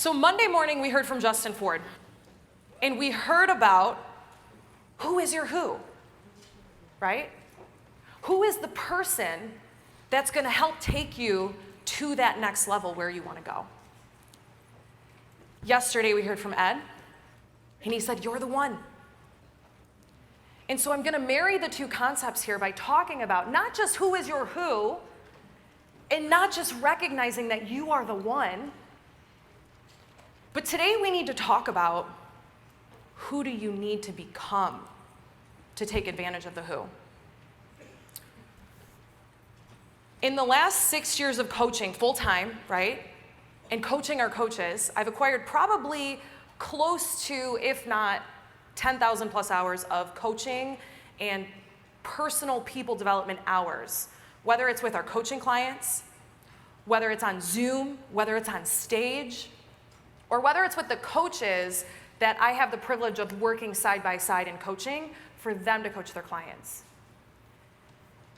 So Monday morning, we heard from Justin Ford. And we heard about who is your who, right? Who is the person that's going to help take you to that next level where you want to go? Yesterday, we heard from Ed, and he said, you're the one. And so I'm going to marry the two concepts here by talking about not just who is your who, and not just recognizing that you are the one, but today we need to talk about who do you need to become to take advantage of the who. In the last 6 years of coaching full-time, right, and coaching our coaches, I've acquired probably close to, if not 10,000 plus hours of coaching and personal people development hours, whether it's with our coaching clients, whether it's on Zoom, whether it's on stage, or whether it's with the coaches that I have the privilege of working side by side in coaching for them to coach their clients.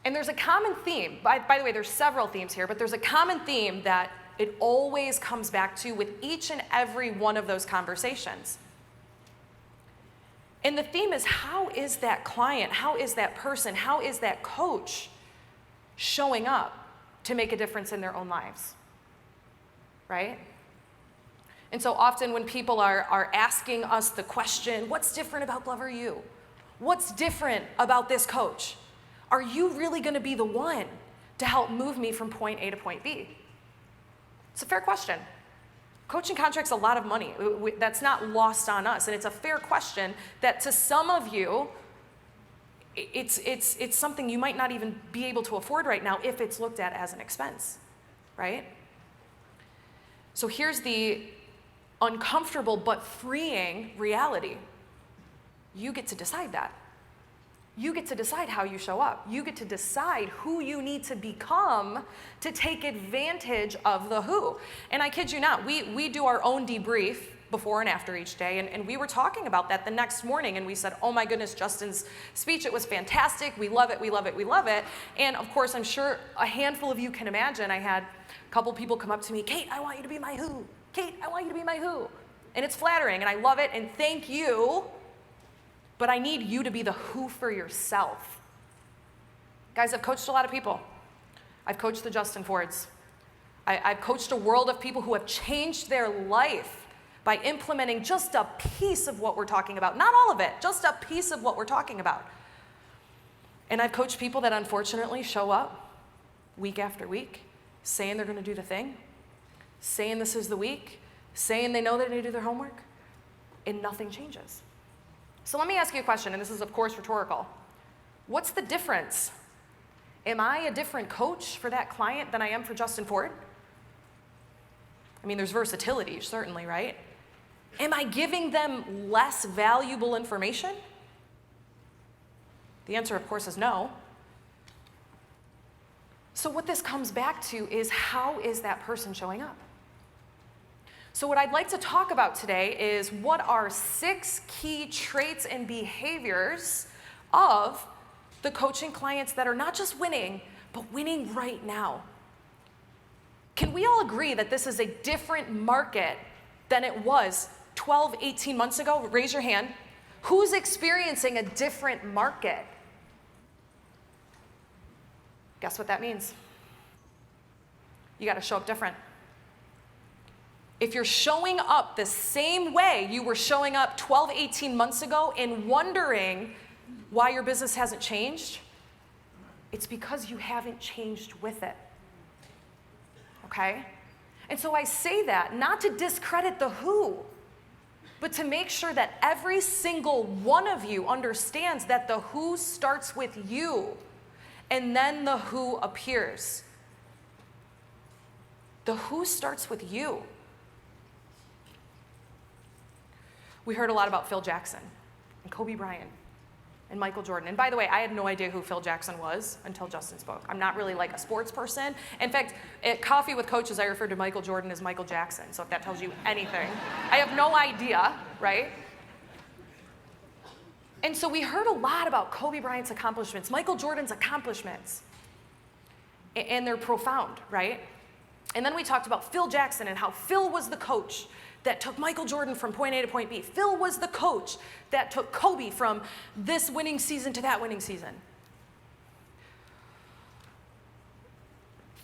And there's a common theme. By the way, there's several themes here, but there's a common theme that it always comes back to with each and every one of those conversations. And the theme is, how is that client, how is that person, how is that coach showing up to make a difference in their own lives, right? And so often when people are asking us the question, what's different about Glover U? What's different about this coach? Are you really going to be the one to help move me from point A to point B? It's a fair question. Coaching contracts a lot of money. That's not lost on us. And it's a fair question that to some of you, it's something you might not even be able to afford right now if it's looked at as an expense, right? So here's the uncomfortable but freeing reality. You get to decide that. You get to decide how you show up. You get to decide who you need to become to take advantage of the who. And I kid you not, we do our own debrief before and after each day, and we were talking about that the next morning, and we said, oh my goodness, Justin's speech, it was fantastic. We love it, we love it, we love it. And of course, I'm sure a handful of you can imagine, I had a couple people come up to me, Kate, I want you to be my who. Kate, I want you to be my who. And it's flattering, and I love it, and thank you. But I need you to be the who for yourself. Guys, I've coached a lot of people. I've coached the Justin Fords. I've coached a world of people who have changed their life by implementing just a piece of what we're talking about. Not all of it, just a piece of what we're talking about. And I've coached people that unfortunately show up week after week, saying they're going to do the thing, saying this is the week, saying they know they need to do their homework, and nothing changes. So let me ask you a question, and this is, of course, rhetorical. What's the difference? Am I a different coach for that client than I am for Justin Ford? I mean, there's versatility, certainly, right? Am I giving them less valuable information? The answer, of course, is no. So what this comes back to is, how is that person showing up? So what I'd like to talk about today is, what are 6 key traits and behaviors of the coaching clients that are not just winning, but winning right now. Can we all agree that this is a different market than it was 12, 18 months ago? Raise your hand. Who's experiencing a different market? Guess what that means? You got to show up different. If you're showing up the same way you were showing up 12, 18 months ago and wondering why your business hasn't changed, it's because you haven't changed with it. Okay? And so I say that not to discredit the who, but to make sure that every single one of you understands that the who starts with you, and then the who appears. The who starts with you. We heard a lot about Phil Jackson and Kobe Bryant and Michael Jordan. And by the way, I had no idea who Phil Jackson was until Justin spoke. I'm not really like a sports person. In fact, at Coffee with Coaches, I referred to Michael Jordan as Michael Jackson. So if that tells you anything, I have no idea, right? And so we heard a lot about Kobe Bryant's accomplishments, Michael Jordan's accomplishments. And they're profound, right? And then we talked about Phil Jackson and how Phil was the coach that took Michael Jordan from point A to point B. Phil was the coach that took Kobe from this winning season to that winning season.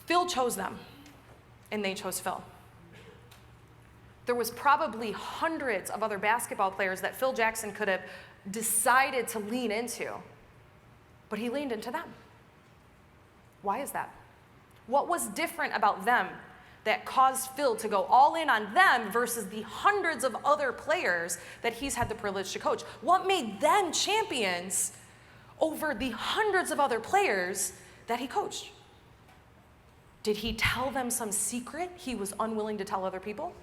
Phil chose them, and they chose Phil. There was probably hundreds of other basketball players that Phil Jackson could have decided to lean into, but he leaned into them. Why is that? What was different about them that caused Phil to go all in on them versus the hundreds of other players that he's had the privilege to coach? What made them champions over the hundreds of other players that he coached? Did he tell them some secret he was unwilling to tell other people?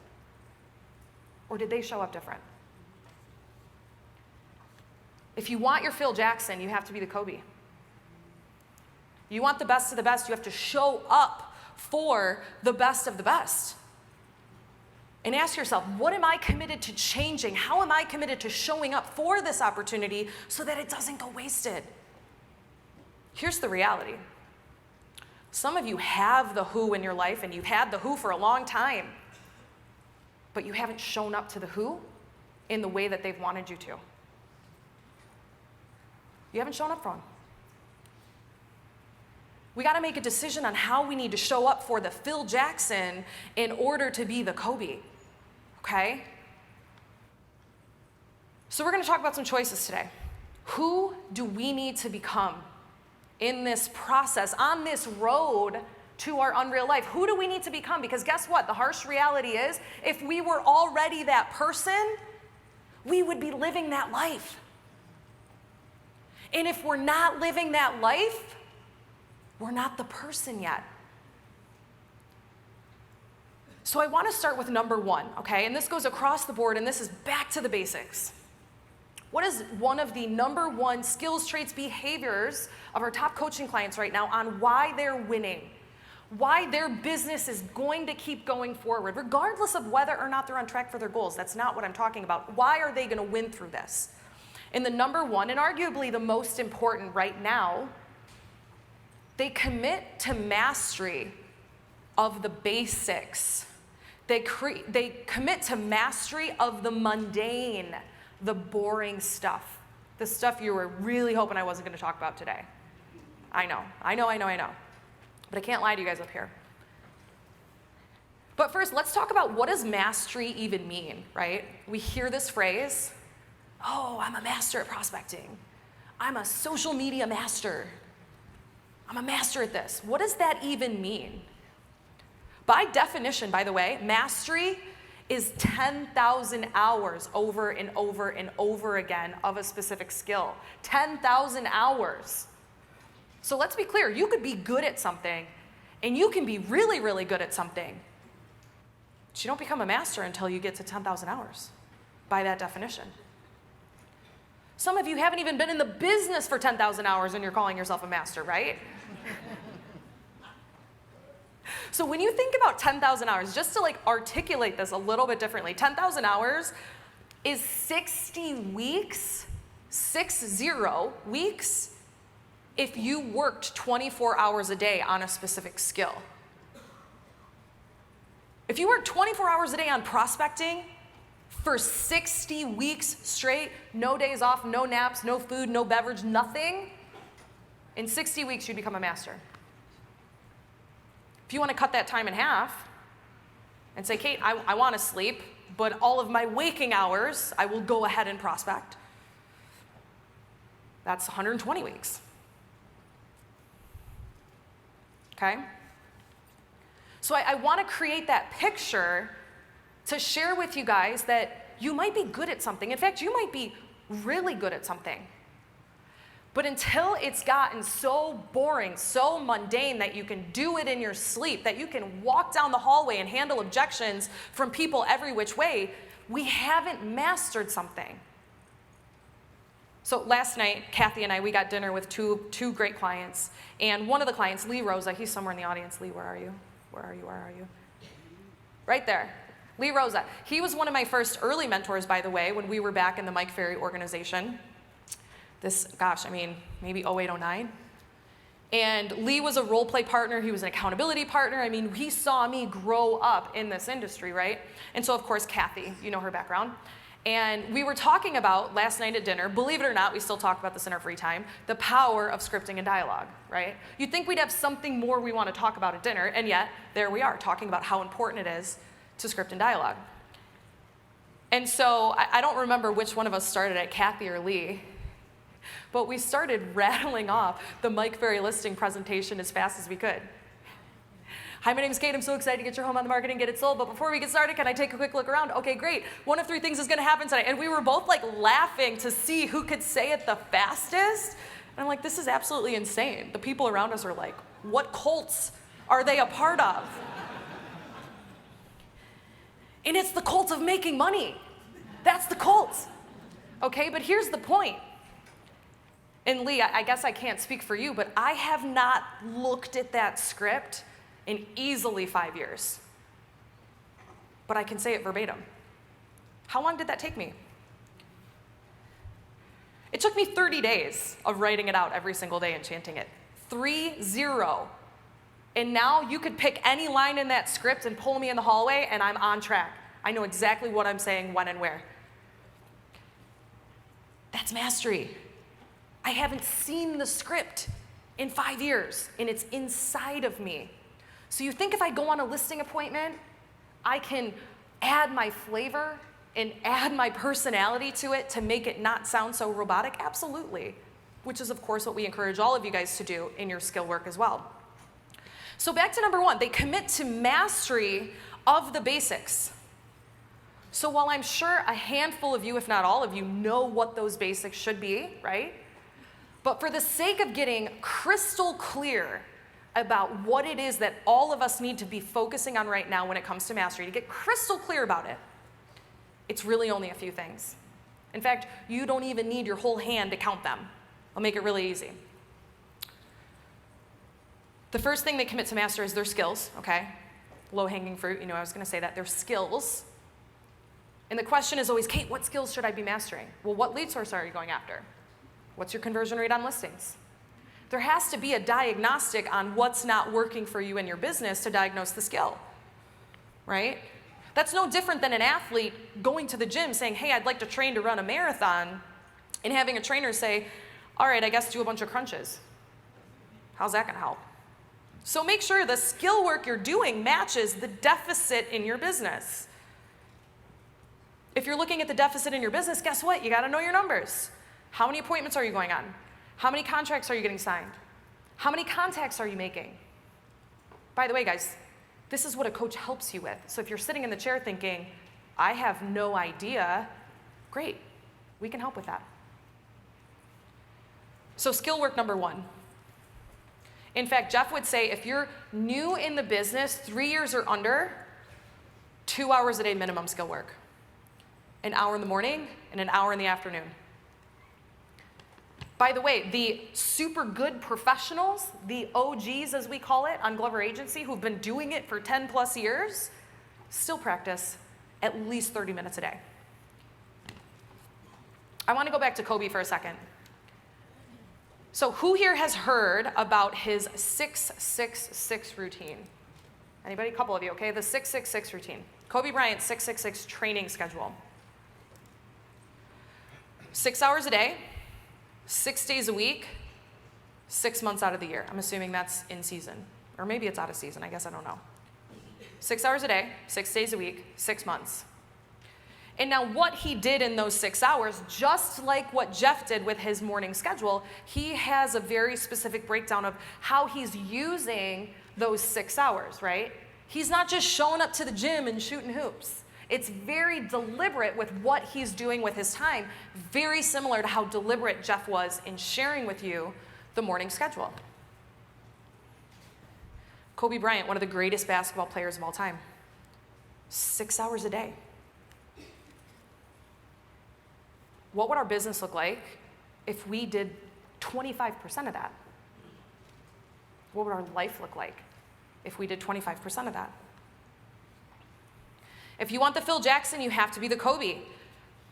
Or did they show up different? If you want your Phil Jackson, you have to be the Kobe. You want the best of the best, you have to show up for the best of the best. And ask yourself, what am I committed to changing? How am I committed to showing up for this opportunity so that it doesn't go wasted? Here's the reality. Some of you have the who in your life, and you've had the who for a long time, but you haven't shown up to the who in the way that they've wanted you to. You haven't shown up for them. We got to make a decision on how we need to show up for the Phil Jackson in order to be the Kobe, okay? So we're going to talk about some choices today. Who do we need to become in this process, on this road to our unreal life? Who do we need to become? Because guess what? The harsh reality is, if we were already that person, we would be living that life. And if we're not living that life, we're not the person yet. So I want to start with number one, okay? And this goes across the board, and this is back to the basics. What is one of the number one skills, traits, behaviors of our top coaching clients right now on why they're winning? Why their business is going to keep going forward, regardless of whether or not they're on track for their goals. That's not what I'm talking about. Why are they going to win through this? And the number one, and arguably the most important right now, they commit to mastery of the basics. They commit to mastery of the mundane, the boring stuff, the stuff you were really hoping I wasn't going to talk about today. I know. But I can't lie to you guys up here. But first, let's talk about, what does mastery even mean, right? We hear this phrase, oh, I'm a master at prospecting. I'm a social media master. I'm a master at this. What does that even mean? By definition, by the way, mastery is 10,000 hours over and over and over again of a specific skill. 10,000 hours. So let's be clear, you could be good at something, and you can be really, really good at something, but you don't become a master until you get to 10,000 hours, by that definition. Some of you haven't even been in the business for 10,000 hours and you're calling yourself a master, right? So when you think about 10,000 hours, just to articulate this a little bit differently, 10,000 hours is 60 weeks, 60 weeks, if you worked 24 hours a day on a specific skill. If you worked 24 hours a day on prospecting for 60 weeks straight, no days off, no naps, no food, no beverage, nothing, in 60 weeks you'd become a master. If you want to cut that time in half and say, Kate, I want to sleep, but all of my waking hours I will go ahead and prospect, that's 120 weeks. Okay? So I want to create that picture to share with you guys that you might be good at something. In fact, you might be really good at something. But until it's gotten so boring, so mundane that you can do it in your sleep, that you can walk down the hallway and handle objections from people every which way, we haven't mastered something. So last night, Kathy and I, we got dinner with two great clients. And one of the clients, Lee Rosa, he's somewhere in the audience. Lee, where are you? Where are you? Right there. Lee Rosa. He was one of my first early mentors, by the way, when we were back in the Mike Ferry organization. Maybe 08, 09. And Lee was a role play partner. He was an accountability partner. I mean, he saw me grow up in this industry, right? And so, of course, Kathy, you know her background. And we were talking about last night at dinner, believe it or not, we still talk about this in our free time, the power of scripting and dialogue, right? You'd think we'd have something more we want to talk about at dinner, and yet there we are talking about how important it is to script and dialogue. And so I don't remember which one of us started it, Kathy or Lee, but we started rattling off the Mike Ferry listing presentation as fast as we could. Hi, my name is Kate. I'm so excited to get your home on the market and get it sold. But before we get started, can I take a quick look around? Okay, great. One of three things is going to happen tonight. And we were both like laughing to see who could say it the fastest. And I'm like, this is absolutely insane. The people around us are like, what cults are they a part of? And it's the cult of making money. That's the cult. Okay, but here's the point. And Lee, I guess I can't speak for you, but I have not looked at that script in easily 5 years. But I can say it verbatim. How long did that take me? It took me 30 days of writing it out every single day and chanting it. 3-0. And now you could pick any line in that script and pull me in the hallway and I'm on track. I know exactly what I'm saying, when and where. That's mastery. I haven't seen the script in 5 years and it's inside of me. So you think if I go on a listing appointment, I can add my flavor and add my personality to it to make it not sound so robotic? Absolutely. Which is, of course, what we encourage all of you guys to do in your skill work as well. So back to number one, they commit to mastery of the basics. So while I'm sure a handful of you, if not all of you, know what those basics should be, right? But for the sake of getting crystal clear about what it is that all of us need to be focusing on right now when it comes to mastery, to get crystal clear about it, it's really only a few things. In fact, you don't even need your whole hand to count them. I'll make it really easy. The first thing they commit to master is their skills, okay? Low-hanging fruit, you know I was going to say that. Their skills. And the question is always, Kate, what skills should I be mastering? Well, what lead source are you going after? What's your conversion rate on listings? There has to be a diagnostic on what's not working for you in your business to diagnose the skill, right? That's no different than an athlete going to the gym saying, hey, I'd like to train to run a marathon, and having a trainer say, all right, I guess do a bunch of crunches. How's that gonna help? So make sure the skill work you're doing matches the deficit in your business. If you're looking at the deficit in your business, guess what? You gotta know your numbers. How many appointments are you going on? How many contracts are you getting signed? How many contacts are you making? By the way, guys, this is what a coach helps you with. So if you're sitting in the chair thinking, I have no idea, great, we can help with that. So skill work number one. In fact, Jeff would say if you're new in the business, 3 years or under, 2 hours a day minimum skill work. An hour in the morning and an hour in the afternoon. By the way, the super good professionals, the OGs as we call it on Glover Agency, who've been doing it for 10 plus years, still practice at least 30 minutes a day. I want to go back to Kobe for a second. So who here has heard about his 666 routine? Anybody? A couple of you, okay? The 666 routine. Kobe Bryant's 666 training schedule. 6 hours a day, 6 days a week, 6 months out of the year. I'm assuming that's in season. Or maybe it's out of season, I guess I don't know. 6 hours a day, 6 days a week, 6 months. And now what he did in those 6 hours, just like what Jeff did with his morning schedule, he has a very specific breakdown of how he's using those 6 hours, right? He's not just showing up to the gym and shooting hoops. It's very deliberate with what he's doing with his time, very similar to how deliberate Jeff was in sharing with you the morning schedule. Kobe Bryant, one of the greatest basketball players of all time, 6 hours a day. What would our business look like if we did 25% of that? What would our life look like if we did 25% of that? If you want the Phil Jackson, you have to be the Kobe.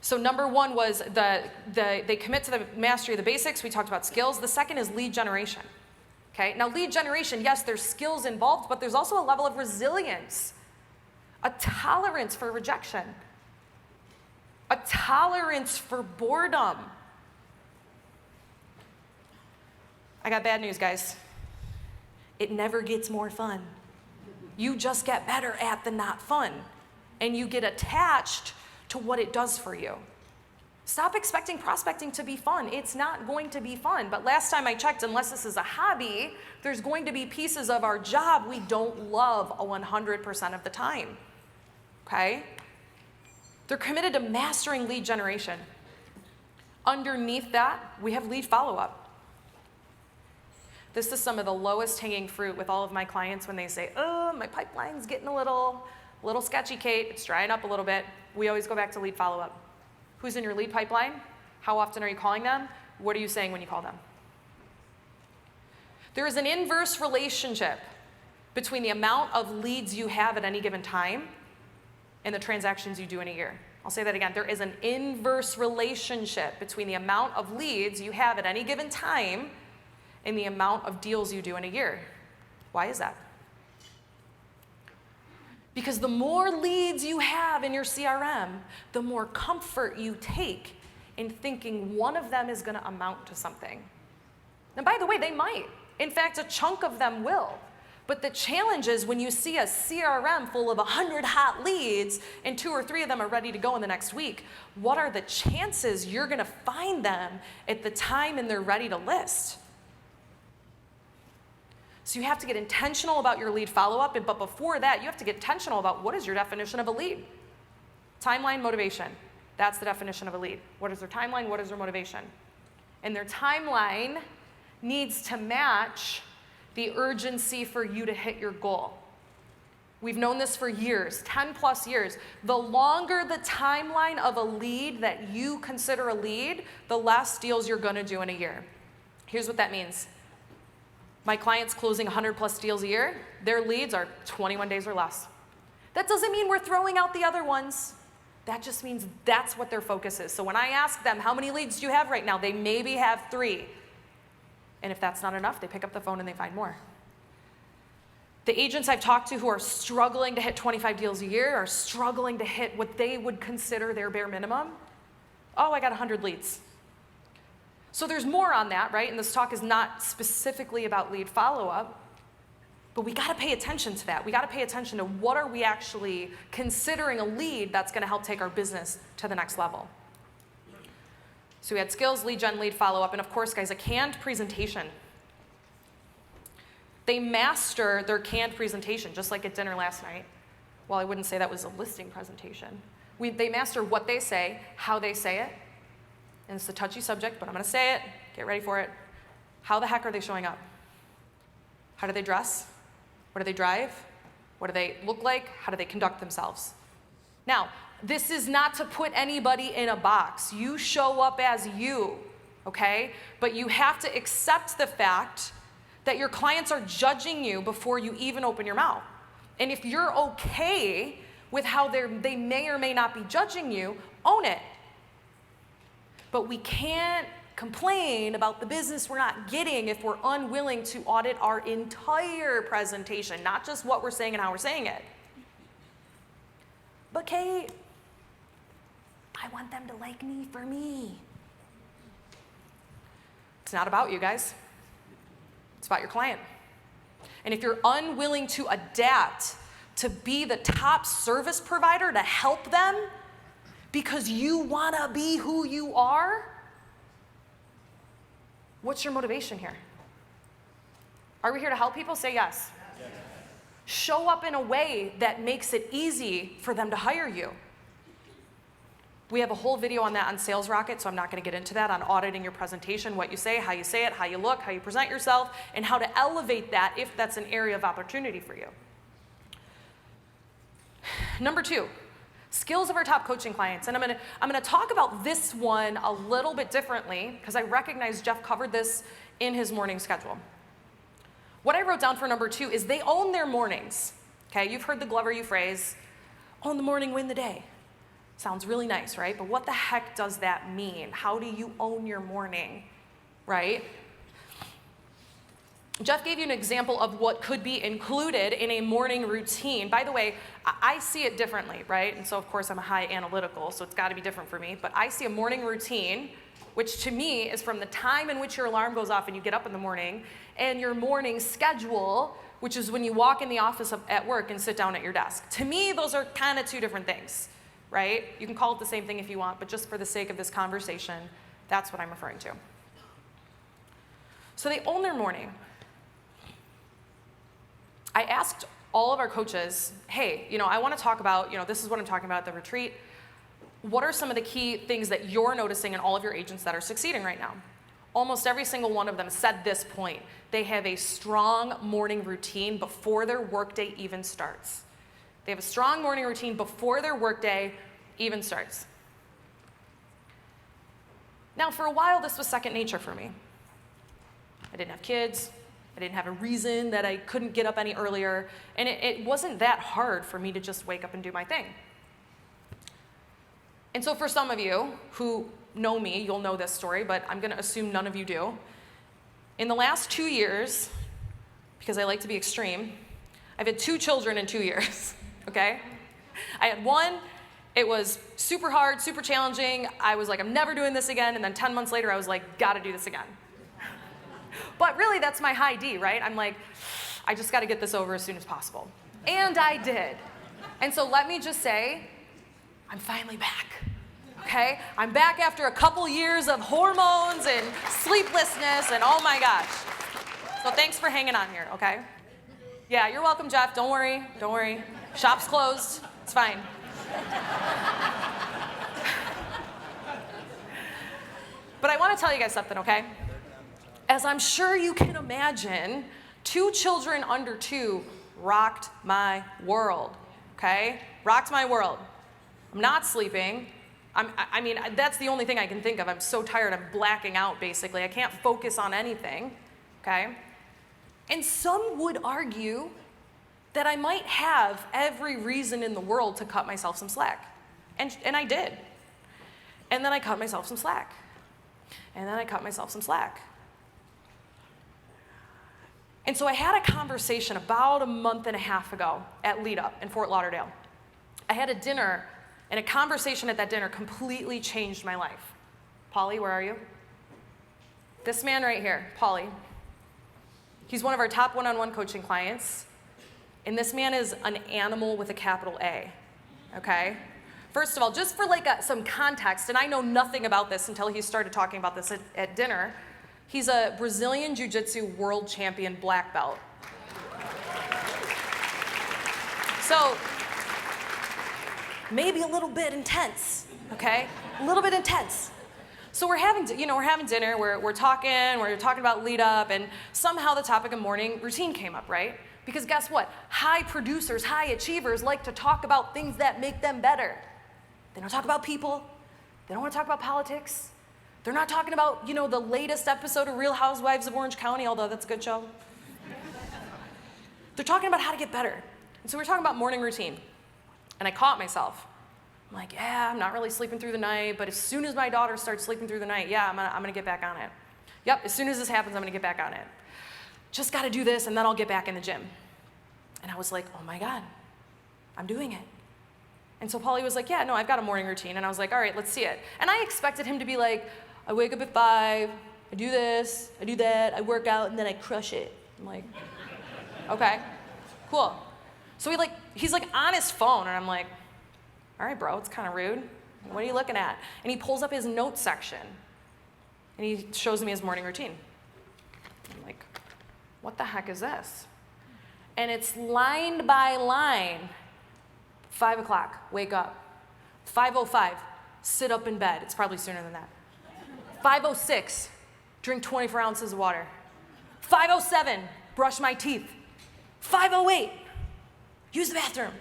So number one was they commit to the mastery of the basics. We talked about skills. The second is lead generation. Okay, now lead generation, yes, there's skills involved, but there's also a level of resilience, a tolerance for rejection, a tolerance for boredom. I got bad news, guys. It never gets more fun. You just get better at the not fun, and you get attached to what it does for you. Stop expecting prospecting to be fun. It's not going to be fun. But last time I checked, unless this is a hobby, there's going to be pieces of our job we don't love 100% of the time. Okay? They're committed to mastering lead generation. Underneath that, we have lead follow-up. This is some of the lowest hanging fruit with all of my clients when they say, oh, my pipeline's getting a little sketchy, Kate. It's drying up a little bit. We always go back to lead follow-up. Who's in your lead pipeline? How often are you calling them? What are you saying when you call them? There is an inverse relationship between the amount of leads you have at any given time and the transactions you do in a year. I'll say that again. There is an inverse relationship between the amount of leads you have at any given time and the amount of deals you do in a year. Why is that? Because the more leads you have in your CRM, the more comfort you take in thinking one of them is going to amount to something. And by the way, they might. In fact, a chunk of them will. But the challenge is when you see a CRM full of 100 hot leads and 2 or 3 of them are ready to go in the next week, what are the chances you're going to find them at the time and they're ready to list? So you have to get intentional about your lead follow-up, but before that, you have to get intentional about what is your definition of a lead. Timeline, motivation. That's the definition of a lead. What is their timeline? What is their motivation? And their timeline needs to match the urgency for you to hit your goal. We've known this for years, 10 plus years. The longer the timeline of a lead that you consider a lead, the less deals you're gonna do in a year. Here's what that means. My clients closing 100 plus deals a year, their leads are 21 days or less. That doesn't mean we're throwing out the other ones. That just means that's what their focus is. So when I ask them, how many leads do you have right now? They maybe have 3. And if that's not enough, they pick up the phone and they find more. The agents I've talked to who are struggling to hit 25 deals a year are struggling to hit what they would consider their bare minimum. Oh, I got 100 leads. So there's more on that, right? And this talk is not specifically about lead follow-up, but we got to pay attention to that. We got to pay attention to what are we actually considering a lead that's going to help take our business to the next level. So we had skills, lead gen, lead follow-up, and of course, guys, a canned presentation. They master their canned presentation, just like at dinner last night. Well, I wouldn't say that was a listing presentation. They master what they say, how they say it, and it's a touchy subject, but I'm going to say it. Get ready for it. How the heck are they showing up? How do they dress? What do they drive? What do they look like? How do they conduct themselves? Now, this is not to put anybody in a box. You show up as you, okay? But you have to accept the fact that your clients are judging you before you even open your mouth. And if you're okay with how they may or may not be judging you, own it. But we can't complain about the business we're not getting if we're unwilling to audit our entire presentation, not just what we're saying and how we're saying it. But Kate, I want them to like me for me. It's not about you guys. It's about your client. And if you're unwilling to adapt to be the top service provider to help them because you want to be who you are, what's your motivation here? Are we here to help people? Say yes. Yes. Show up in a way that makes it easy for them to hire you. We have a whole video on that on Sales Rocket, so I'm not going to get into that, on auditing your presentation, what you say, how you say it, how you look, how you present yourself, and how to elevate that if that's an area of opportunity for you. Number 2, skills of our top coaching clients. And I'm going to talk about this one a little bit differently because I recognize Jeff covered this in his morning schedule. What I wrote down for number 2 is they own their mornings. Okay, you've heard the Glover U phrase, own the morning, win the day. Sounds really nice, right? But what the heck does that mean? How do you own your morning, right? Jeff gave you an example of what could be included in a morning routine. By the way, I see it differently, right? And so of course I'm a high analytical, so it's got to be different for me. But I see a morning routine, which to me is from the time in which your alarm goes off and you get up in the morning, and your morning schedule, which is when you walk in the office at work and sit down at your desk. To me, those are kind of two different things, right? You can call it the same thing if you want, but just for the sake of this conversation, that's what I'm referring to. So they own their morning. I asked all of our coaches, hey, I want to talk about, this is what I'm talking about at the retreat. What are some of the key things that you're noticing in all of your agents that are succeeding right now? Almost every single one of them said this point. They have a strong morning routine before their workday even starts. They have a strong morning routine before their workday even starts. Now, for a while, this was second nature for me. I didn't have kids. I didn't have a reason that I couldn't get up any earlier. And it wasn't that hard for me to just wake up and do my thing. And so for some of you who know me, you'll know this story, but I'm going to assume none of you do. In the last 2 years, because I like to be extreme, I've had 2 children in 2 years, okay? I had one, it was super hard, super challenging. I was like, I'm never doing this again. And then 10 months later, I was like, gotta do this again. But really, that's my high D, right? I'm like, I just gotta get this over as soon as possible. And I did. And so let me just say, I'm finally back, okay? I'm back after a couple years of hormones and sleeplessness and oh my gosh. So thanks for hanging on here, okay? Yeah, you're welcome, Jeff. Don't worry, don't worry. Shop's closed, it's fine. But I want to tell you guys something, okay? As I'm sure you can imagine, 2 children under 2 rocked my world, okay? Rocked my world. I'm not sleeping. I mean, that's the only thing I can think of. I'm so tired, I'm blacking out, basically. I can't focus on anything, okay? And some would argue that I might have every reason in the world to cut myself some slack. And I did. And then I cut myself some slack. And then I cut myself some slack. And so I had a conversation about a month and a half ago at Lead Up in Fort Lauderdale. I had a dinner, and a conversation at that dinner completely changed my life. Paulie, where are you? This man right here, Paulie. He's one of our top one-on-one coaching clients. And this man is an animal with a capital A, okay? First of all, just for some context, and I know nothing about this until he started talking about this at dinner, he's a Brazilian Jiu-Jitsu world champion black belt. So, maybe a little bit intense, okay? A little bit intense. So we're having dinner, we're talking about Lead Up, and somehow the topic of morning routine came up, right? Because guess what? High producers, high achievers like to talk about things that make them better. They don't talk about people. They don't want to talk about politics. They're not talking about, the latest episode of Real Housewives of Orange County, although that's a good show. They're talking about how to get better. And so we're talking about morning routine. And I caught myself. I'm like, yeah, I'm not really sleeping through the night, but as soon as my daughter starts sleeping through the night, yeah, I'm gonna get back on it. Yep, as soon as this happens, I'm gonna get back on it. Just gotta do this, and then I'll get back in the gym. And I was like, oh my God, I'm doing it. And so Paulie was like, yeah, no, I've got a morning routine. And I was like, all right, let's see it. And I expected him to be like, I wake up at 5, I do this, I do that, I work out, and then I crush it. I'm like, okay, cool. So he's on his phone, and I'm like, all right, bro, it's kind of rude. What are you looking at? And he pulls up his notes section, and he shows me his morning routine. I'm like, what the heck is this? And it's line by line. 5 o'clock, wake up. 5:05, sit up in bed. It's probably sooner than that. 5:06, drink 24 ounces of water. 5:07, brush my teeth. 5:08, use the bathroom.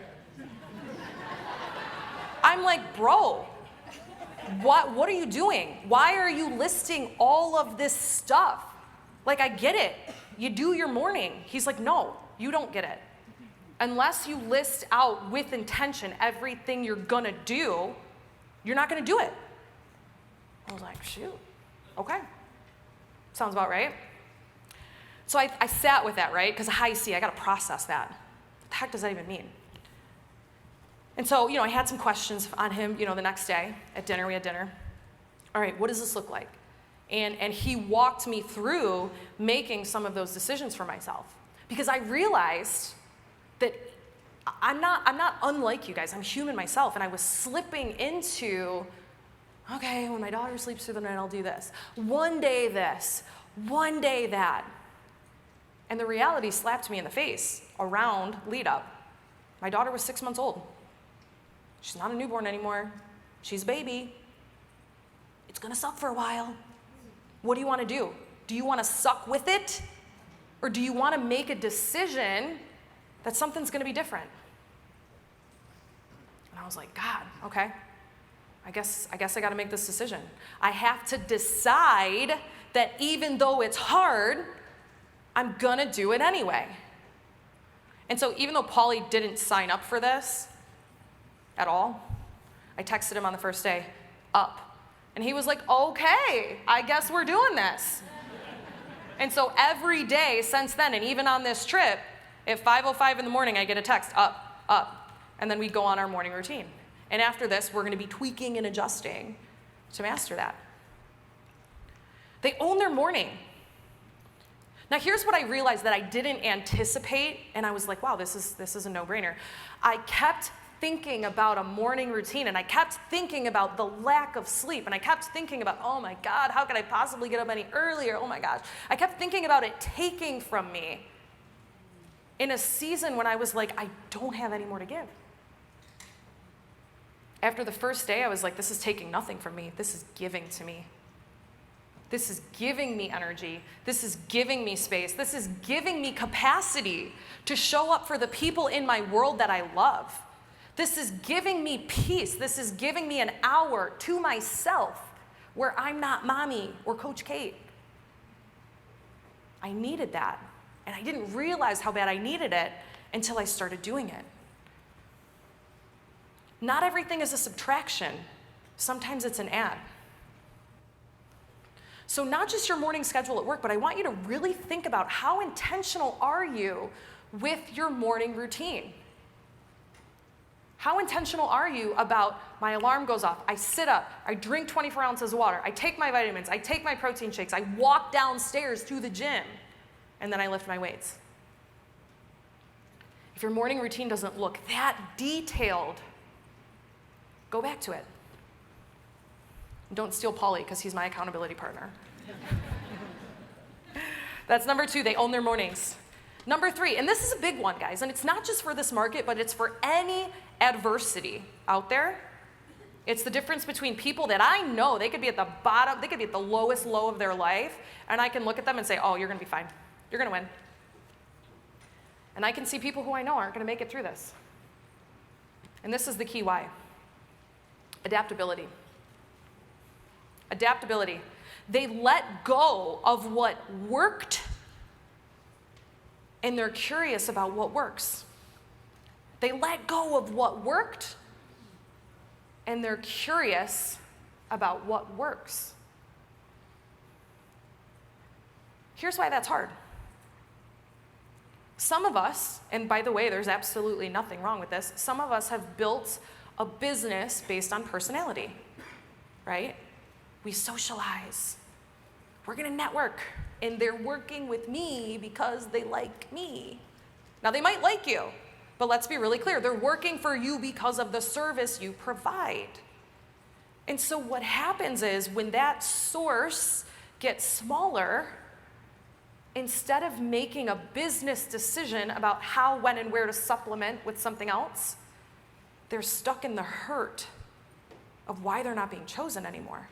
I'm like, bro, what are you doing? Why are you listing all of this stuff? I get it. You do your morning. He's like, no, you don't get it. Unless you list out with intention everything you're gonna do, you're not gonna do it. I was like, shoot, okay. Sounds about right. So I sat with that, right? Because high C, I got to process that. What the heck does that even mean? And so, I had some questions on him, the next day at dinner. We had dinner. All right, what does this look like? And he walked me through making some of those decisions for myself. Because I realized that I'm not unlike you guys. I'm human myself. And I was slipping into, okay, when my daughter sleeps through the night, I'll do this. One day this, one day that. And the reality slapped me in the face around lead up. My daughter was 6 months old. She's not a newborn anymore. She's a baby. It's gonna suck for a while. What do you wanna do? Do you wanna suck with it? Or do you wanna make a decision that something's gonna be different? And I was like, God, okay. I guess I gotta make this decision. I have to decide that even though it's hard, I'm gonna do it anyway. And so even though Paulie didn't sign up for this at all, I texted him on the first day, up. And he was like, okay, I guess we're doing this. And so every day since then, and even on this trip, at 5:05 in the morning, I get a text, up, up. And then we go on our morning routine. And after this, we're gonna be tweaking and adjusting to master that. They own their morning. Now here's what I realized that I didn't anticipate, and I was like, wow, this is a no-brainer. I kept thinking about a morning routine, and I kept thinking about the lack of sleep, and I kept thinking about, oh my God, how could I possibly get up any earlier? Oh my gosh. I kept thinking about it taking from me in a season when I was like, I don't have any more to give. After the first day, I was like, this is taking nothing from me. This is giving to me. This is giving me energy. This is giving me space. This is giving me capacity to show up for the people in my world that I love. This is giving me peace. This is giving me an hour to myself where I'm not mommy or Coach Kate. I needed that. And I didn't realize how bad I needed it until I started doing it. Not everything is a subtraction. Sometimes it's an add. So not just your morning schedule at work, but I want you to really think about how intentional are you with your morning routine? How intentional are you about my alarm goes off, I sit up, I drink 24 ounces of water, I take my vitamins, I take my protein shakes, I walk downstairs to the gym, and then I lift my weights. If your morning routine doesn't look that detailed, go back to it. Don't steal Paulie because he's my accountability partner. That's number 2, they own their mornings. Number 3, and this is a big one, guys, and it's not just for this market, but it's for any adversity out there. It's the difference between people that I know, they could be at the bottom, they could be at the lowest low of their life, and I can look at them and say, oh, you're gonna be fine. You're gonna win. And I can see people who I know aren't gonna make it through this. And this is the key why. Adaptability. Adaptability. They let go of what worked, and they're curious about what works. They let go of what worked, and they're curious about what works. Here's why that's hard. Some of us, and by the way, there's absolutely nothing wrong with this, some of us have built a business based on personality, right? We socialize. We're gonna network, and they're working with me because they like me. Now, they might like you, but let's be really clear. They're working for you because of the service you provide. And so what happens is when that source gets smaller, instead of making a business decision about how, when, and where to supplement with something else, they're stuck in the hurt of why they're not being chosen anymore.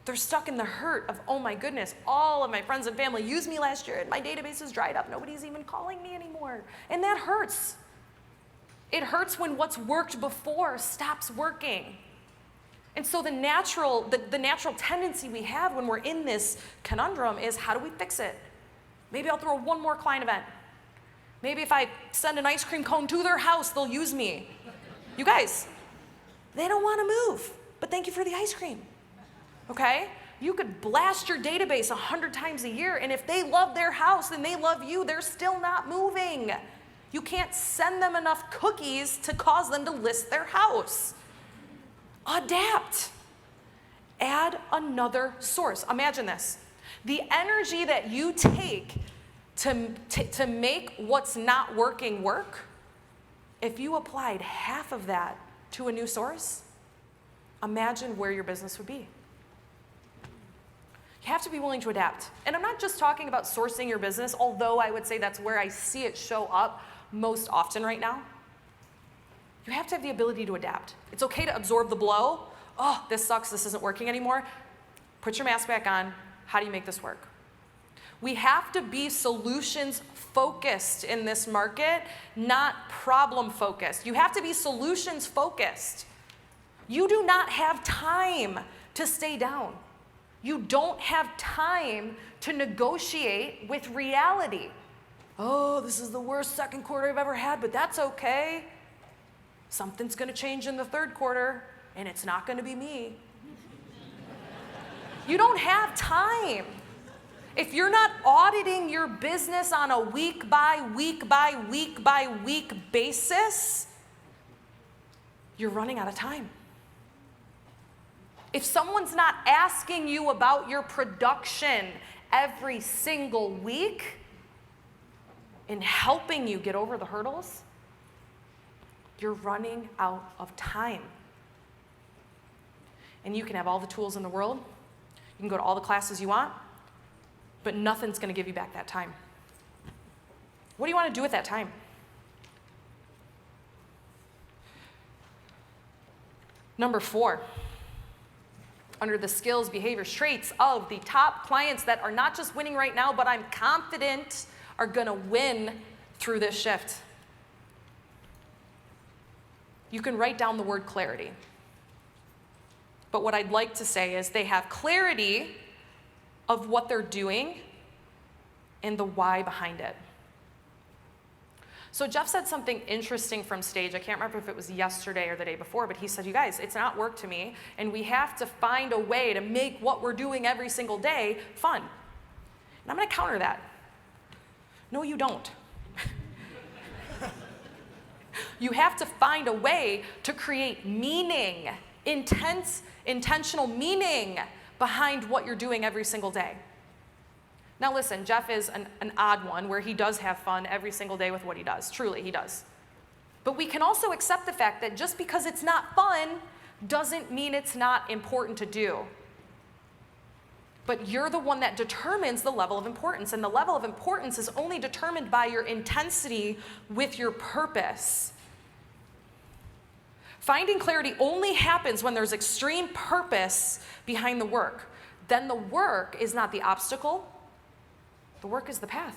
They're stuck in the hurt of, oh my goodness, all of my friends and family used me last year and my database is dried up. Nobody's even calling me anymore. And that hurts. It hurts when what's worked before stops working. And so the natural tendency we have when we're in this conundrum is, how do we fix it? Maybe I'll throw one more client event. Maybe if I send an ice cream cone to their house, they'll use me. You guys, they don't want to move, but thank you for the ice cream. Okay? You could blast your database 100 times a year, and if they love their house and they love you, they're still not moving. You can't send them enough cookies to cause them to list their house. Adapt. Add another source. Imagine this. The energy that you take to make what's not working work, if you applied half of that to a new source, imagine where your business would be. You have to be willing to adapt. And I'm not just talking about sourcing your business, although I would say that's where I see it show up most often right now. You have to have the ability to adapt. It's okay to absorb the blow. Oh, this sucks, this isn't working anymore. Put your mask back on. How do you make this work? We have to be solutions focused in this market, not problem focused. You have to be solutions focused. You do not have time to stay down. You don't have time to negotiate with reality. Oh, this is the worst second quarter I've ever had, but that's okay. Something's going to change in the third quarter, and it's not going to be me. You don't have time. If you're not auditing your business on a week by week by week by week basis, you're running out of time. If someone's not asking you about your production every single week and helping you get over the hurdles, you're running out of time. And you can have all the tools in the world, you can go to all the classes you want, but nothing's going to give you back that time. What do you want to do with that time? Number 4, under the skills, behaviors, traits of the top clients that are not just winning right now, but I'm confident are going to win through this shift. You can write down the word clarity. But what I'd like to say is they have clarity of what they're doing and the why behind it. So Jeff said something interesting from stage. I can't remember if it was yesterday or the day before, but he said, you guys, it's not work to me, and we have to find a way to make what we're doing every single day fun. And I'm going to counter that. No, you don't. You have to find a way to create meaning, intentional meaning behind what you're doing every single day. Now listen, Jeff is an odd one where he does have fun every single day with what he does. Truly, he does. But we can also accept the fact that just because it's not fun doesn't mean it's not important to do. But you're the one that determines the level of importance, and the level of importance is only determined by your intensity with your purpose. Finding clarity only happens when there's extreme purpose behind the work. Then the work is not the obstacle. The work is the path.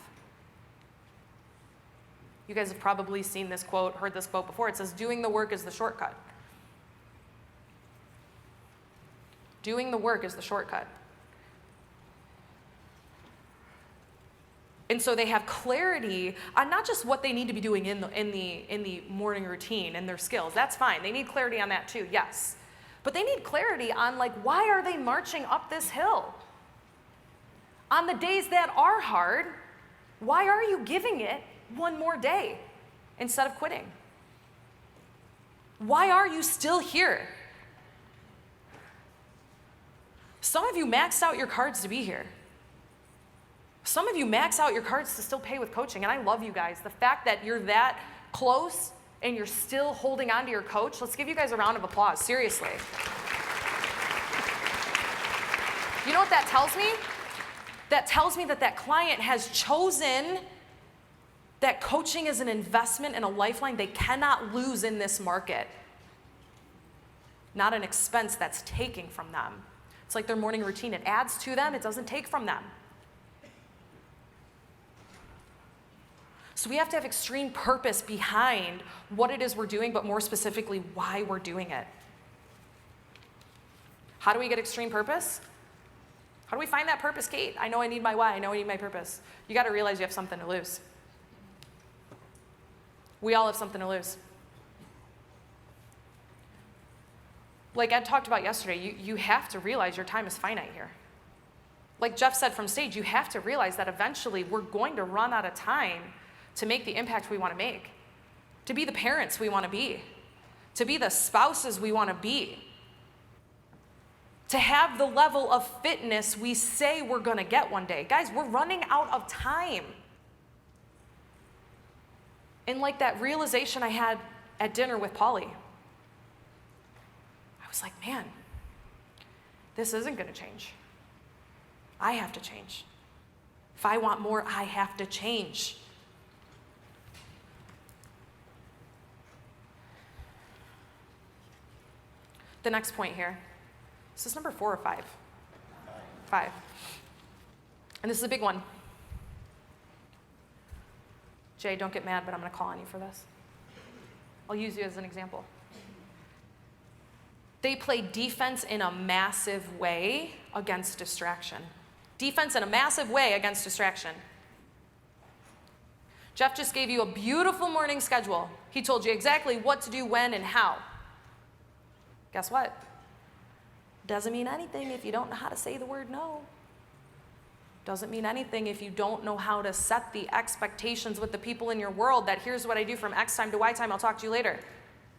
You guys have probably seen this quote, heard this quote before. It says, doing the work is the shortcut. Doing the work is the shortcut. And so they have clarity on not just what they need to be doing in the morning routine and their skills. That's fine. They need clarity on that too, yes. But they need clarity on, like, why are they marching up this hill? On the days that are hard, why are you giving it one more day instead of quitting? Why are you still here? Some of you maxed out your cards to be here. Some of you max out your cards to still pay with coaching, and I love you guys. The fact that you're that close and you're still holding on to your coach, let's give you guys a round of applause, seriously. You know what that tells me? That tells me that that client has chosen that coaching is an investment and a lifeline they cannot lose in this market. Not an expense that's taking from them. It's like their morning routine. It adds to them, it doesn't take from them. So we have to have extreme purpose behind what it is we're doing, but more specifically, why we're doing it. How do we get extreme purpose? How do we find that purpose, Kate? I know I need my why. I know I need my purpose. You got to realize you have something to lose. We all have something to lose. Like Ed talked about yesterday, you have to realize your time is finite here. Like Jeff said from stage, you have to realize that eventually we're going to run out of time to make the impact we want to make, to be the parents we want to be the spouses we want to be, to have the level of fitness we say we're going to get one day. Guys, we're running out of time. And like that realization I had at dinner with Polly, I was like, man, this isn't going to change. I have to change. If I want more, I have to change. The next point here. This is number 4 or 5? 5. And this is a big one. Jay, don't get mad, but I'm going to call on you for this. I'll use you as an example. They play defense in a massive way against distraction. Defense in a massive way against distraction. Jeff just gave you a beautiful morning schedule. He told you exactly what to do, when, and how. Guess what? Doesn't mean anything if you don't know how to say the word no. Doesn't mean anything if you don't know how to set the expectations with the people in your world that here's what I do from X time to Y time, I'll talk to you later.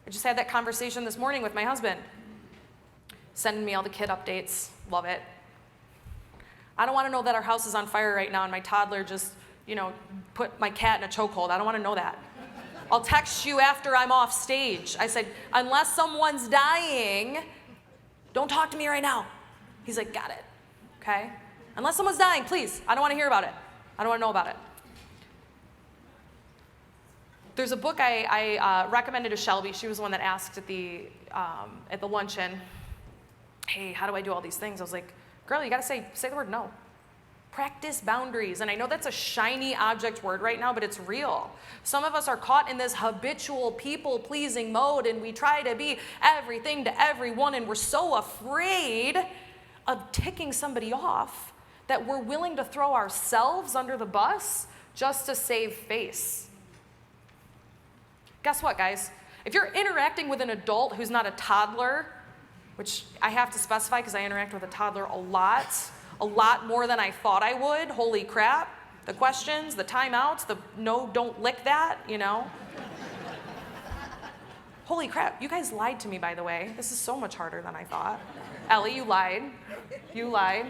I just had that conversation this morning with my husband. Sending me all the kid updates. Love it. I don't want to know that our house is on fire right now and my toddler just, put my cat in a chokehold. I don't want to know that. I'll text you after I'm off stage. I said, unless someone's dying, don't talk to me right now. He's like, got it. Okay? Unless someone's dying, please. I don't want to hear about it. I don't want to know about it. There's a book I recommended to Shelby. She was the one that asked at the luncheon, hey, how do I do all these things? I was like, girl, you got to say the word no. Practice boundaries. And I know that's a shiny object word right now, but it's real. Some of us are caught in this habitual people-pleasing mode, and we try to be everything to everyone, and we're so afraid of ticking somebody off that we're willing to throw ourselves under the bus just to save face. Guess what, guys? If you're interacting with an adult who's not a toddler, which I have to specify because I interact with a toddler a lot more than I thought I would. Holy crap. The questions, the timeouts, the no, don't lick that, Holy crap. You guys lied to me, by the way. This is so much harder than I thought. Ellie, you lied. You lied.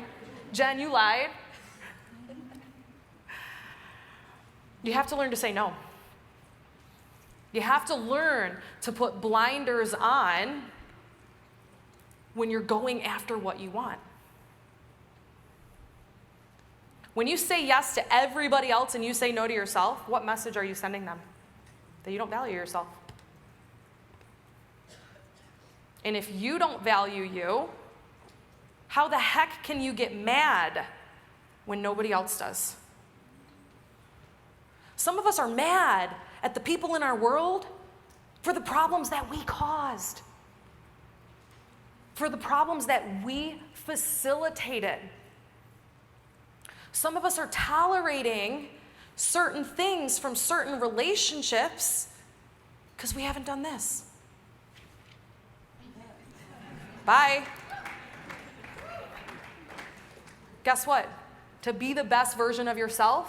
Jen, you lied. You have to learn to say no. You have to learn to put blinders on when you're going after what you want. When you say yes to everybody else and you say no to yourself, what message are you sending them? That you don't value yourself. And if you don't value you, how the heck can you get mad when nobody else does? Some of us are mad at the people in our world for the problems that we caused, for the problems that we facilitated. Some of us are tolerating certain things from certain relationships because we haven't done this. Bye. Guess what? To be the best version of yourself,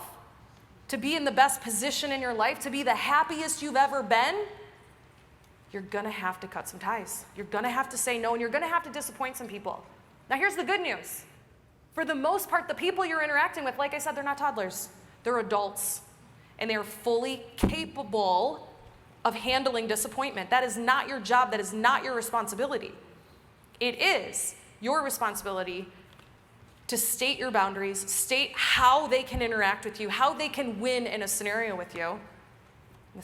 to be in the best position in your life, to be the happiest you've ever been, you're going to have to cut some ties. You're going to have to say no, and you're going to have to disappoint some people. Now, here's the good news. For the most part, the people you're interacting with, like I said, they're not toddlers. They're adults. And they're fully capable of handling disappointment. That is not your job. That is not your responsibility. It is your responsibility to state your boundaries, state how they can interact with you, how they can win in a scenario with you. And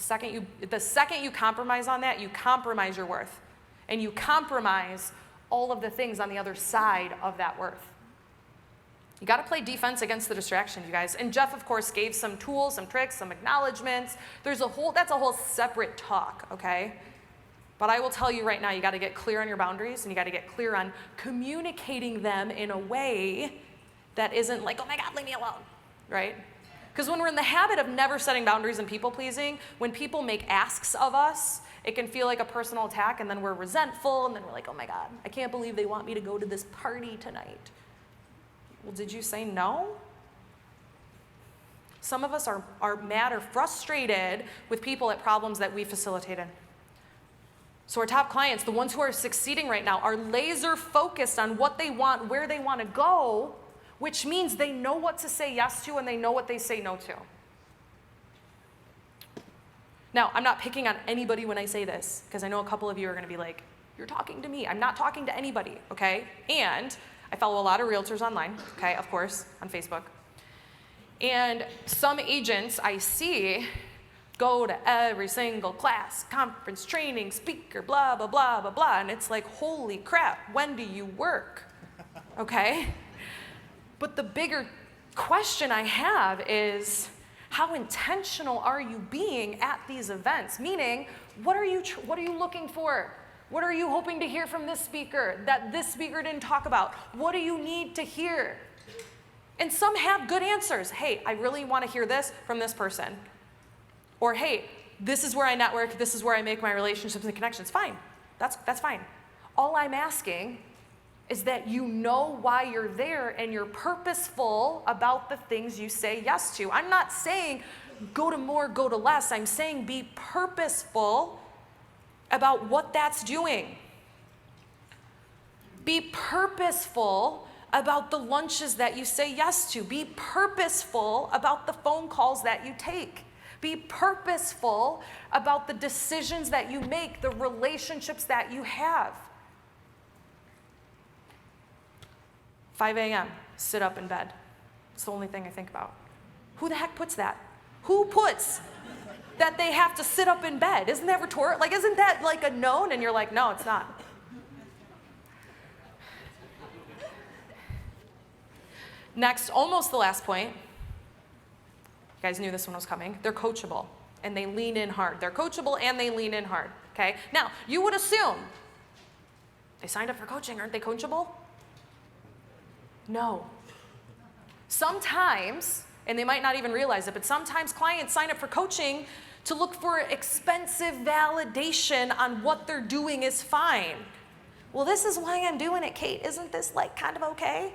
the second you compromise on that, you compromise your worth. And you compromise all of the things on the other side of that worth. You got to play defense against the distraction, you guys. And Jeff, of course, gave some tools, some tricks, some acknowledgments. That's a whole separate talk, okay? But I will tell you right now, you got to get clear on your boundaries, and you got to get clear on communicating them in a way that isn't like, oh my God, leave me alone, right? Because when we're in the habit of never setting boundaries and people pleasing, when people make asks of us, it can feel like a personal attack, and then we're resentful, and then we're like, oh my God, I can't believe they want me to go to this party tonight. Well, did you say no? Some of us are mad or frustrated with people at problems that we facilitated. So our top clients, the ones who are succeeding right now, are laser focused on what they want, where they want to go, which means they know what to say yes to and they know what they say no to. Now, I'm not picking on anybody when I say this, because I know a couple of you are going to be like, you're talking to me. I'm not talking to anybody, okay? And I follow a lot of realtors online, okay, of course, on Facebook. And some agents I see go to every single class, conference, training, speaker, blah, blah, blah, blah, blah. And it's like, holy crap, when do you work? Okay? But the bigger question I have is, how intentional are you being at these events? Meaning, what are you looking for? What are you hoping to hear from this speaker that this speaker didn't talk about? What do you need to hear? And some have good answers. Hey, I really want to hear this from this person. Or, hey, this is where I network, this is where I make my relationships and connections. Fine, that's fine. All I'm asking is that you know why you're there and you're purposeful about the things you say yes to. I'm not saying go to more, go to less. I'm saying be purposeful about what that's doing. Be purposeful about the lunches that you say yes to. Be purposeful about the phone calls that you take. Be purposeful about the decisions that you make, the relationships that you have. 5 a.m., sit up in bed. It's the only thing I think about. Who the heck puts that? Who puts that they have to sit up in bed? Isn't that rhetorical? Like, isn't that like a known? And you're like, no, it's not. Next, almost the last point. You guys knew this one was coming. They're coachable, and they lean in hard. They're coachable, and they lean in hard, okay? Now, you would assume they signed up for coaching. Aren't they coachable? No. Sometimes, and they might not even realize it, but sometimes clients sign up for coaching to look for expensive validation on what they're doing is fine. Well, this is why I'm doing it, Kate. Isn't this like kind of okay?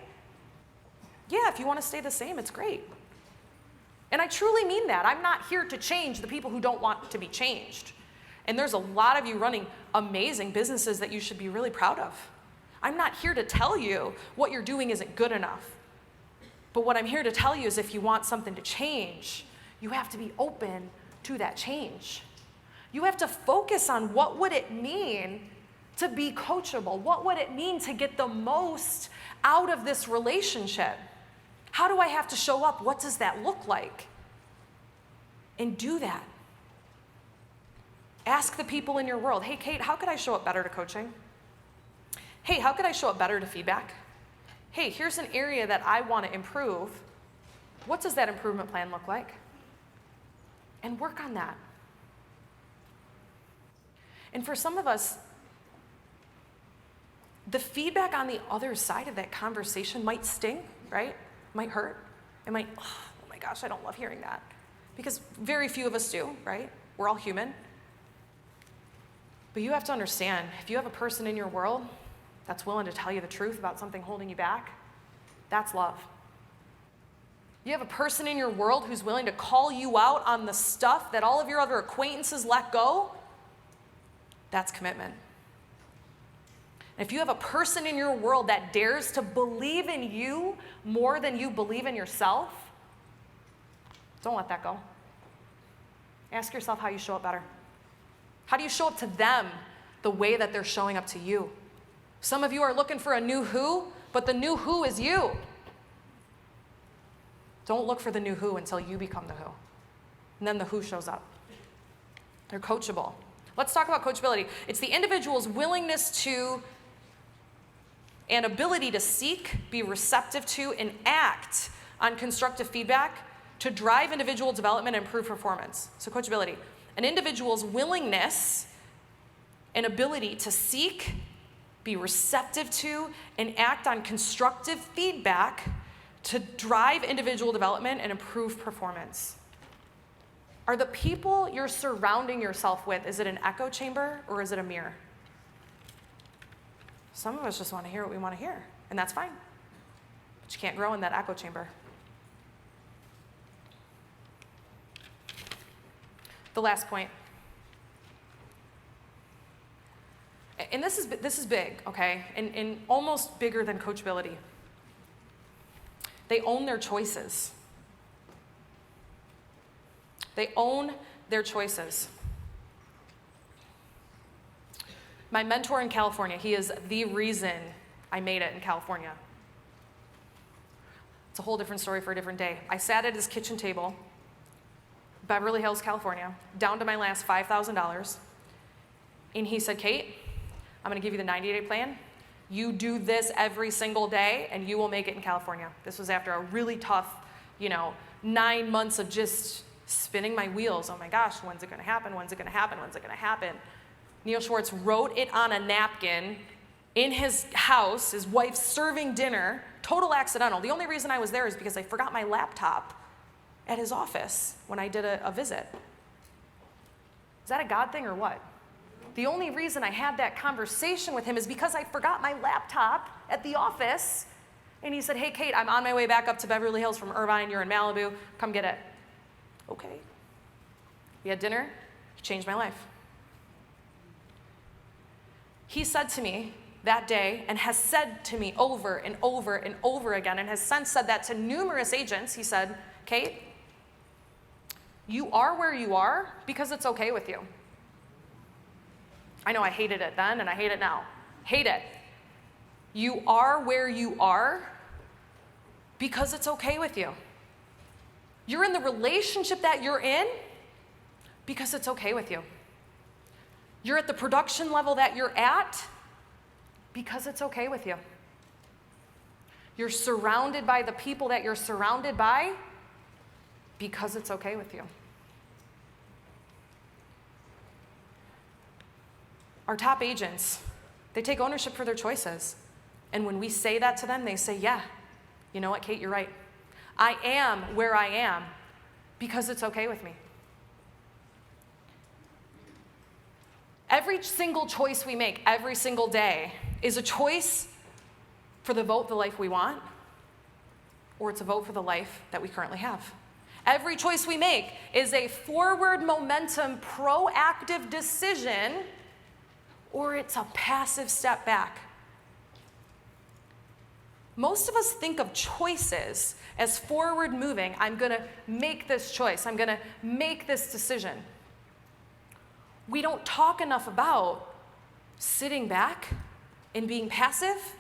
Yeah, if you want to stay the same, it's great. And I truly mean that. I'm not here to change the people who don't want to be changed. And there's a lot of you running amazing businesses that you should be really proud of. I'm not here to tell you what you're doing isn't good enough. But what I'm here to tell you is if you want something to change, you have to be open to that change. You have to focus on what would it mean to be coachable? What would it mean to get the most out of this relationship? How do I have to show up? What does that look like? And do that. Ask the people in your world, hey, Kate, how could I show up better to coaching? Hey, how could I show up better to feedback? Hey, here's an area that I want to improve. What does that improvement plan look like? And work on that. And for some of us, the feedback on the other side of that conversation might sting, right? Might hurt. It might, oh my gosh, I don't love hearing that. Because very few of us do, right? We're all human. But you have to understand, if you have a person in your world that's willing to tell you the truth about something holding you back, that's love. You have a person in your world who's willing to call you out on the stuff that all of your other acquaintances let go, that's commitment. If you have a person in your world that dares to believe in you more than you believe in yourself, don't let that go. Ask yourself how you show up better. How do you show up to them the way that they're showing up to you? Some of you are looking for a new who, but the new who is you. Don't look for the new who until you become the who. And then the who shows up. They're coachable. Let's talk about coachability. It's the individual's willingness to and ability to seek, be receptive to, and act on constructive feedback to drive individual development and improve performance. So coachability. An individual's willingness and ability to seek, be receptive to, and act on constructive feedback to drive individual development and improve performance. Are the people you're surrounding yourself with, is it an echo chamber or is it a mirror? Some of us just want to hear what we want to hear, and that's fine. But you can't grow in that echo chamber. The last point. And this is big, okay? And almost bigger than coachability. They own their choices. They own their choices. My mentor in California, he is the reason I made it in California. It's a whole different story for a different day. I sat at his kitchen table, Beverly Hills, California, down to my last $5,000. And he said, Kate, I'm going to give you the 90-day plan. You do this every single day, and you will make it in California. This was after a really tough, 9 months of just spinning my wheels. Oh my gosh, when's it going to happen? When's it going to happen? When's it going to happen? Neil Schwartz wrote it on a napkin in his house, his wife's serving dinner, total accidental. The only reason I was there is because I forgot my laptop at his office when I did a visit. Is that a God thing or what? The only reason I had that conversation with him is because I forgot my laptop at the office. And he said, hey, Kate, I'm on my way back up to Beverly Hills from Irvine. You're in Malibu. Come get it. Okay. We had dinner. He changed my life. He said to me that day, and has said to me over and over and over again, and has since said that to numerous agents, he said, Kate, you are where you are because it's okay with you. I know I hated it then and I hate it now. Hate it. You are where you are because it's okay with you. You're in the relationship that you're in because it's okay with you. You're at the production level that you're at because it's okay with you. You're surrounded by the people that you're surrounded by because it's okay with you. Our top agents, they take ownership for their choices. And when we say that to them, they say, yeah, you know what, Kate, you're right. I am where I am because it's okay with me. Every single choice we make every single day is a choice for the life we want, or it's a vote for the life that we currently have. Every choice we make is a forward momentum, proactive decision, or it's a passive step back. Most of us think of choices as forward moving. I'm going to make this choice. I'm going to make this decision. We don't talk enough about sitting back and being passive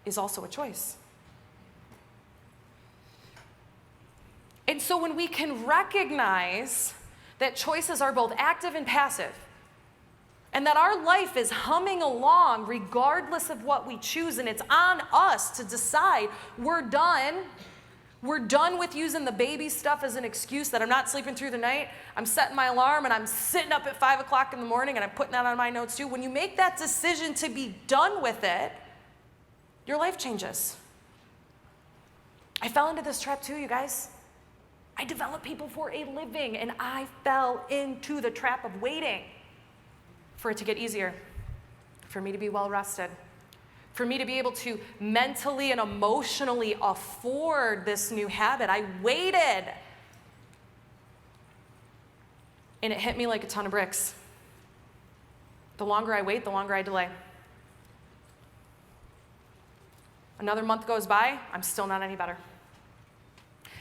is also a choice. And so when we can recognize that choices are both active and passive, and that our life is humming along regardless of what we choose, and it's on us to decide we're done. We're done with using the baby stuff as an excuse that I'm not sleeping through the night. I'm setting my alarm and I'm sitting up at 5 o'clock in the morning and I'm putting that on my notes too. When you make that decision to be done with it, your life changes. I fell into this trap too, you guys. I develop people for a living, and I fell into the trap of waiting for it to get easier, for me to be well rested, for me to be able to mentally and emotionally afford this new habit. I waited. And it hit me like a ton of bricks. The longer I wait, the longer I delay. Another month goes by, I'm still not any better.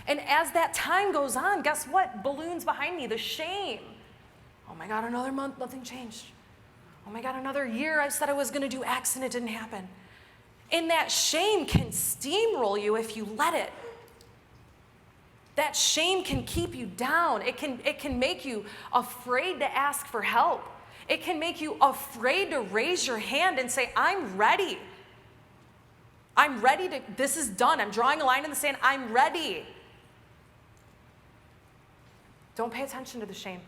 And as that time goes on, guess what? Balloons behind me, the shame. Oh my God, another month, nothing changed. Oh my God, another year, I said I was going to do X and it didn't happen. And that shame can steamroll you if you let it. That shame can keep you down. It can make you afraid to ask for help. It can make you afraid to raise your hand and say, I'm ready. I'm ready to, this is done. I'm drawing a line in the sand. I'm ready. Don't pay attention to the shame.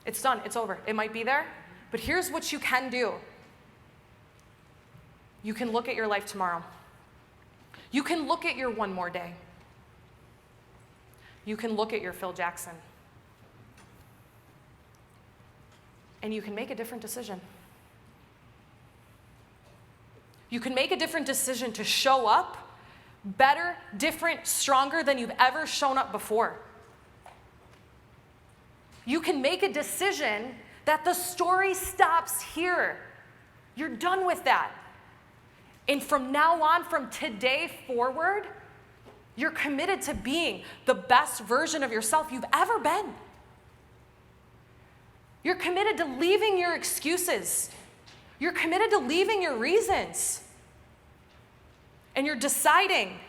It's done. It's over. It might be there. But here's what you can do. You can look at your life tomorrow. You can look at your one more day. You can look at your Phil Jackson. And you can make a different decision. You can make a different decision to show up better, different, stronger than you've ever shown up before. You can make a decision that the story stops here. You're done with that. And from now on, from today forward, you're committed to being the best version of yourself you've ever been. You're committed to leaving your excuses. You're committed to leaving your reasons. And you're deciding,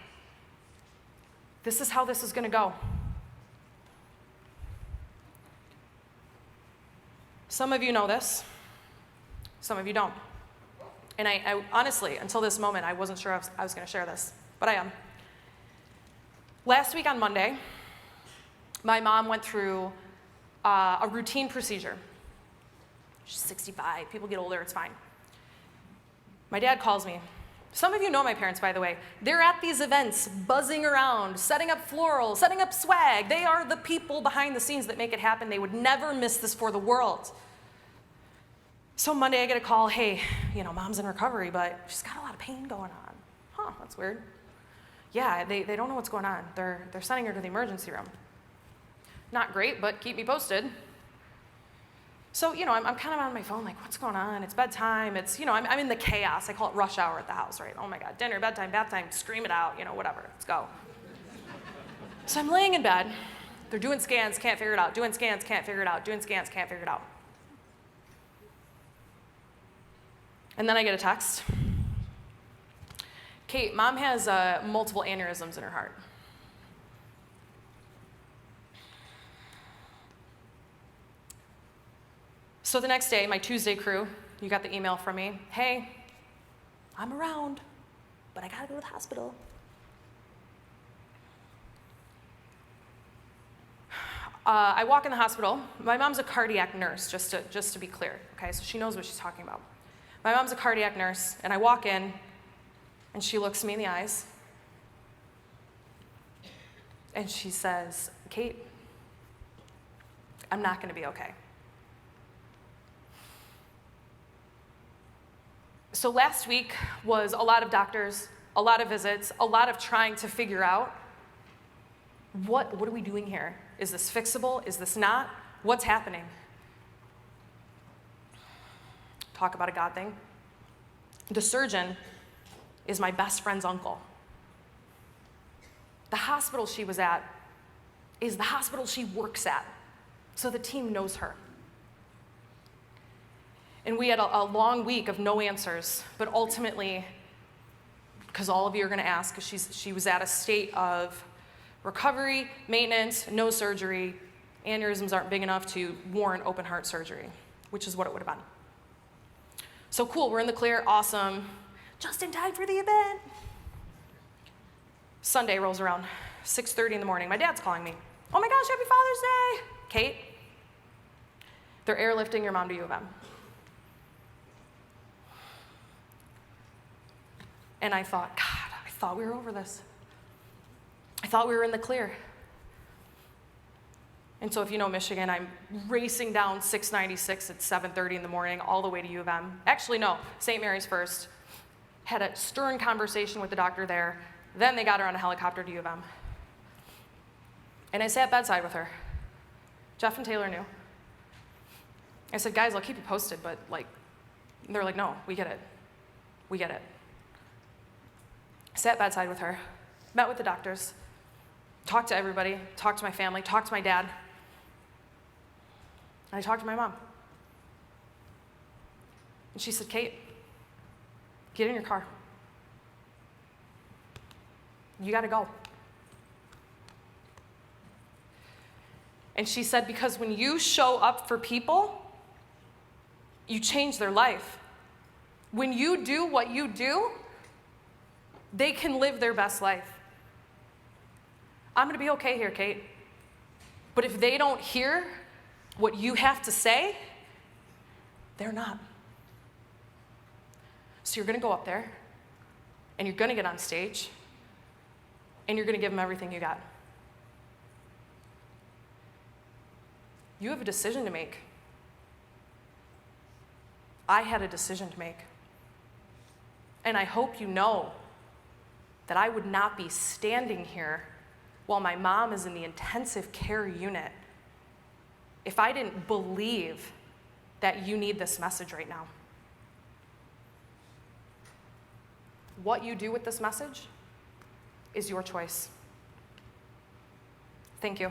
this is how this is going to go. Some of you know this. Some of you don't. And I honestly, until this moment, I wasn't sure I was going to share this, but I am. Last week on Monday, my mom went through a routine procedure. She's 65. People get older, it's fine. My dad calls me. Some of you know my parents, by the way. They're at these events, buzzing around, setting up florals, setting up swag. They are the people behind the scenes that make it happen. They would never miss this for the world. So Monday I get a call, hey, mom's in recovery, but she's got a lot of pain going on. Huh, that's weird. Yeah, they don't know what's going on. They're sending her to the emergency room. Not great, but keep me posted. So, I'm kind of on my phone like, what's going on? It's bedtime. It's, I'm in the chaos. I call it rush hour at the house, right? Oh my God, dinner, bedtime, bath time, scream it out, whatever, let's go. So I'm laying in bed. They're doing scans, can't figure it out. Doing scans, can't figure it out. Doing scans, can't figure it out. And then I get a text. Kate, mom has multiple aneurysms in her heart. So the next day, my Tuesday crew, you got the email from me. Hey, I'm around, but I gotta go to the hospital. I walk in the hospital. My mom's a cardiac nurse, just to be clear, okay? So she knows what she's talking about. My mom's a cardiac nurse, and I walk in, and she looks me in the eyes, and she says, Kate, I'm not gonna be okay. So last week was a lot of doctors, a lot of visits, a lot of trying to figure out what are we doing here? Is this fixable? Is this not? What's happening? Talk about a God thing. The surgeon is my best friend's uncle. The hospital she was at is the hospital she works at, so the team knows her. And we had a long week of no answers, but ultimately, because all of you are going to ask, because she was at a state of recovery, maintenance, no surgery. Aneurysms aren't big enough to warrant open heart surgery, which is what it would have been. So cool, we're in the clear, awesome. Just in time for the event. Sunday rolls around, 6:30 in the morning. My dad's calling me. Oh my gosh, happy Father's Day. Kate, they're airlifting your mom to U of M. And I thought, God, I thought we were over this. I thought we were in the clear. And so if you know Michigan, I'm racing down 696 at 7:30 in the morning all the way to U of M. Actually, no, St. Mary's first. Had a stern conversation with the doctor there. Then they got her on a helicopter to U of M. And I sat bedside with her. Jeff and Taylor knew. I said, guys, I'll keep you posted, but they're like, no, we get it. We get it. Sat bedside with her, met with the doctors, talked to everybody, talked to my family, talked to my dad, and I talked to my mom. And she said, Kate, get in your car. You gotta go. And she said, because when you show up for people, you change their life. When you do what you do, they can live their best life. I'm gonna be okay here, Kate. But if they don't hear what you have to say, they're not. So you're gonna go up there, and you're gonna get on stage, and you're gonna give them everything you got. You have a decision to make. I had a decision to make. And I hope you know that I would not be standing here while my mom is in the intensive care unit if I didn't believe that you need this message right now. What you do with this message is your choice. Thank you.